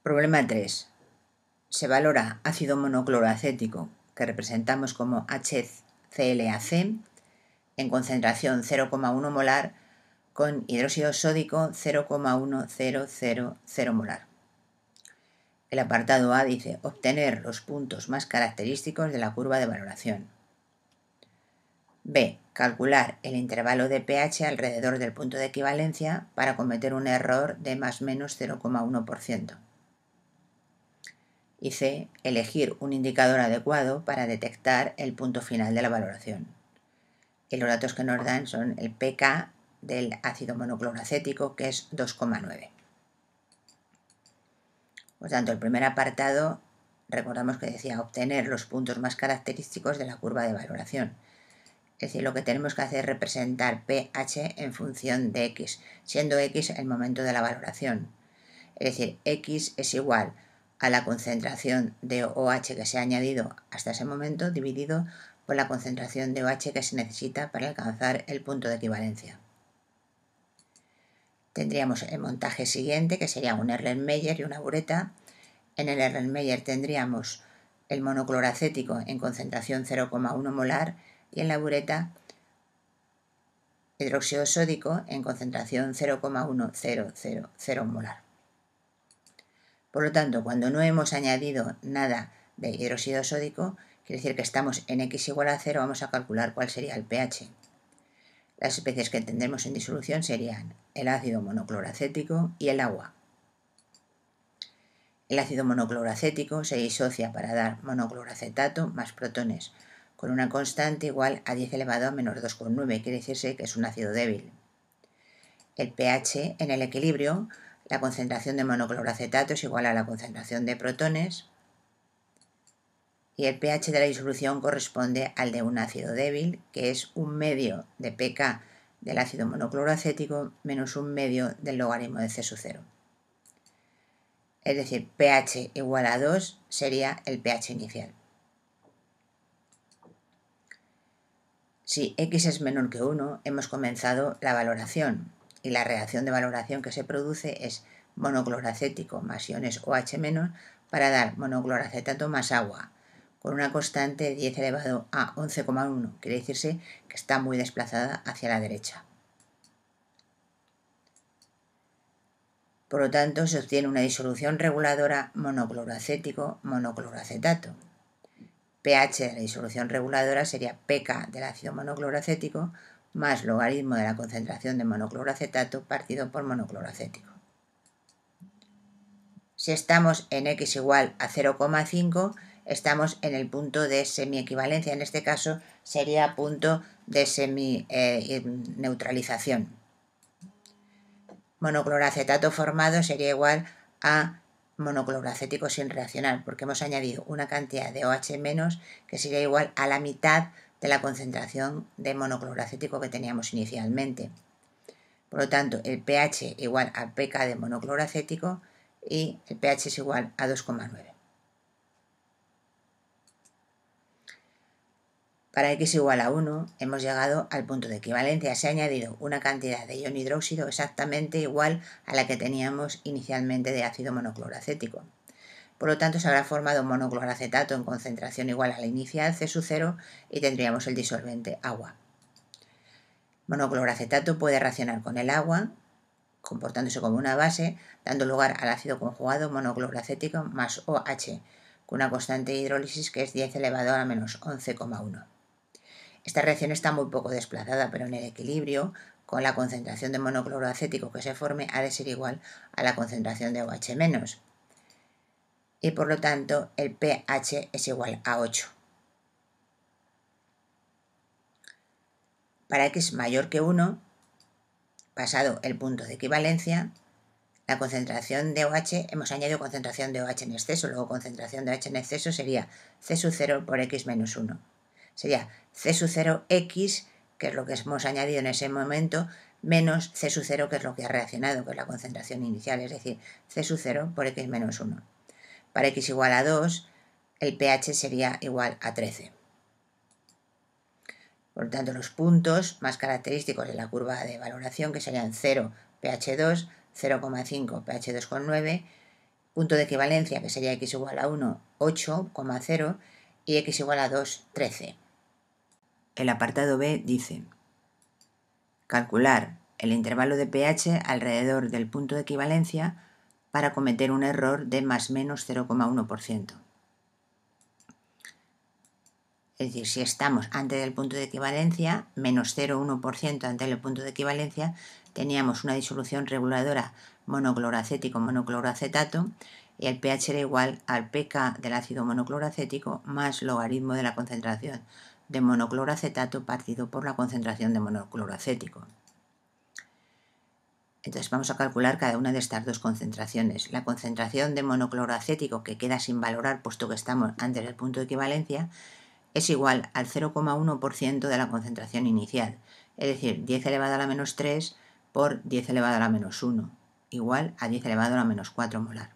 Problema 3. Se valora ácido monocloroacético, que representamos como HClAc, en concentración 0,1 molar con hidróxido sódico 0,1000 molar. El apartado A dice obtener los puntos más característicos de la curva de valoración. B. Calcular el intervalo de pH alrededor del punto de equivalencia para cometer un error de más o menos 0,1%. Y C. Elegir un indicador adecuado para detectar el punto final de la valoración. Y los datos que nos dan son el pK del ácido monocloroacético, que es 2,9. Por tanto, el primer apartado, recordamos que decía obtener los puntos más característicos de la curva de valoración. Es decir, lo que tenemos que hacer es representar pH en función de X, siendo X el momento de la valoración. Es decir, X es igual a la concentración de OH que se ha añadido hasta ese momento dividido por la concentración de OH que se necesita para alcanzar el punto de equivalencia. Tendríamos el montaje siguiente, que sería un Erlenmeyer y una bureta. En el Erlenmeyer tendríamos el monocloroacético en concentración 0,1 molar y en la bureta hidróxido sódico en concentración 0,1000 molar. Por lo tanto, cuando no hemos añadido nada de hidróxido sódico, quiere decir que estamos en X igual a 0, vamos a calcular cuál sería el pH. Las especies que tendremos en disolución serían el ácido monocloroacético y el agua. El ácido monocloroacético se disocia para dar monocloroacetato más protones, con una constante igual a 10 elevado a menos 2,9, quiere decirse que es un ácido débil. El pH en el equilibrio, la concentración de monocloroacetato es igual a la concentración de protones y el pH de la disolución corresponde al de un ácido débil, que es un medio de pK del ácido monocloroacético menos un medio del logaritmo de C sub 0. Es decir, pH igual a 2 sería el pH inicial. Si X es menor que 1, hemos comenzado la valoración y la reacción de valoración que se produce es monocloroacético más iones OH- para dar monocloroacetato más agua, con una constante de 10 elevado a 11,1, quiere decirse que está muy desplazada hacia la derecha. Por lo tanto, se obtiene una disolución reguladora monocloroacético-monocloroacetato. pH de la disolución reguladora sería pK del ácido monocloroacético más logaritmo de la concentración de monocloroacetato partido por monocloroacético. Si estamos en X igual a 0,5, estamos en el punto de semiequivalencia. En este caso sería punto de semi-neutralización. Monocloroacetato formado sería igual a monocloroacético sin reaccionar, porque hemos añadido una cantidad de OH- que sería igual a la mitad de la concentración de monocloroacético que teníamos inicialmente. Por lo tanto, el pH igual a pK de monocloroacético y el pH es igual a 2,9. Para X igual a 1 hemos llegado al punto de equivalencia. Se ha añadido una cantidad de ion hidróxido exactamente igual a la que teníamos inicialmente de ácido monocloroacético. Por lo tanto, se habrá formado monocloroacetato en concentración igual a la inicial, C sub 0, y tendríamos el disolvente agua. Monocloroacetato puede reaccionar con el agua, comportándose como una base, dando lugar al ácido conjugado monocloroacético más OH, con una constante de hidrólisis que es 10 elevado a menos 11,1. Esta reacción está muy poco desplazada, pero en el equilibrio, con la concentración de monocloroacético que se forme, ha de ser igual a la concentración de OH-. Y por lo tanto, el pH es igual a 8. Para X mayor que 1, pasado el punto de equivalencia, la concentración de OH, hemos añadido concentración de OH en exceso, luego concentración de OH en exceso sería C sub 0 por X menos 1. Sería C sub 0X, que es lo que hemos añadido en ese momento, menos C sub 0, que es lo que ha reaccionado, que es la concentración inicial, es decir, C sub 0 por X menos 1. Para X igual a 2, el pH sería igual a 13. Por lo tanto, los puntos más característicos de la curva de valoración, que serían 0 pH 2, 0,5 pH 2,9 Punto de equivalencia, que sería x igual a 1, 8,0 y x igual a 2, 13. El apartado B dice: calcular el intervalo de pH alrededor del punto de equivalencia para cometer un error de más menos 0,1%. Es decir, si estamos antes del punto de equivalencia, menos 0,1% antes del punto de equivalencia, teníamos una disolución reguladora monocloroacético-monocloroacetato y el pH era igual al pK del ácido monocloroacético más logaritmo de la concentración de monocloroacetato partido por la concentración de monocloroacético. Entonces vamos a calcular cada una de estas dos concentraciones. La concentración de monocloroacético, que queda sin valorar puesto que estamos antes del punto de equivalencia, es igual al 0,1% de la concentración inicial, es decir, 10 elevado a la menos 3 por 10 elevado a la menos 1, igual a 10 elevado a la menos 4 molar.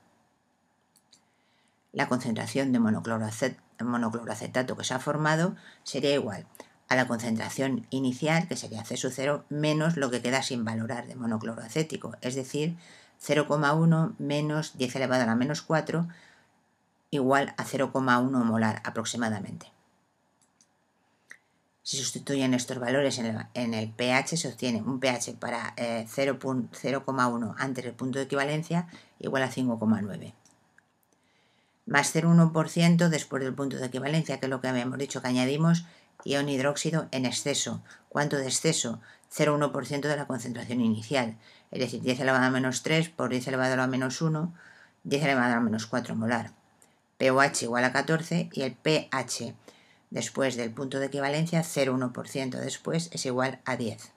La concentración de monocloroacetato que se ha formado sería igual a la concentración inicial, que sería C sub 0, menos lo que queda sin valorar de monocloroacético, es decir, 0,1 menos 10 elevado a la menos 4, igual a 0,1 molar aproximadamente. Si sustituyen estos valores en el pH, se obtiene un pH para 0,1 antes del punto de equivalencia igual a 5,9. Más 0,1% después del punto de equivalencia, que es lo que habíamos dicho, que añadimos ion hidróxido en exceso. ¿Cuánto de exceso? 0,1% de la concentración inicial, es decir, 10 elevado a menos 3 por 10 elevado a la menos 1, 10 elevado a la menos 4 molar. pOH igual a 14 y el pH después del punto de equivalencia, 0,1% después, es igual a 10.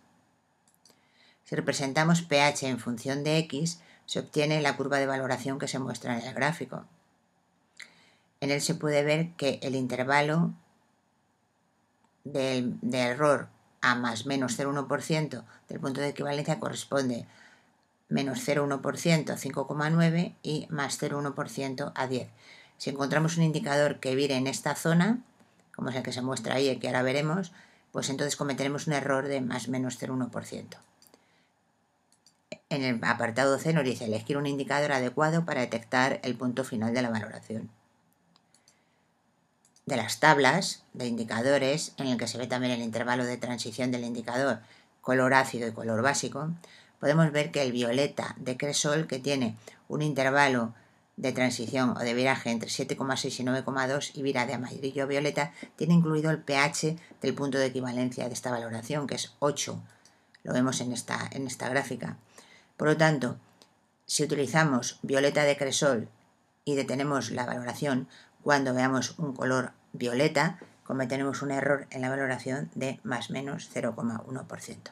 Si representamos pH en función de x, se obtiene la curva de valoración que se muestra en el gráfico. En él se puede ver que el intervalo de error a más menos 0,1% del punto de equivalencia corresponde menos 0,1% a 5,9 y más 0,1% a 10. Si encontramos un indicador que vire en esta zona, como es el que se muestra ahí y que ahora veremos, pues entonces cometeremos un error de más menos 0,1%. En el apartado C nos dice elegir un indicador adecuado para detectar el punto final de la valoración. De las tablas de indicadores, en el que se ve también el intervalo de transición del indicador color ácido y color básico, podemos ver que el violeta de cresol, que tiene un intervalo de transición o de viraje entre 7,6 y 9,2 y vira de amarillo a violeta, tiene incluido el pH del punto de equivalencia de esta valoración, que es 8. Lo vemos en esta gráfica. Por lo tanto, si utilizamos violeta de cresol y detenemos la valoración cuando veamos un color violeta, cometeremos un error en la valoración de más menos 0,1%.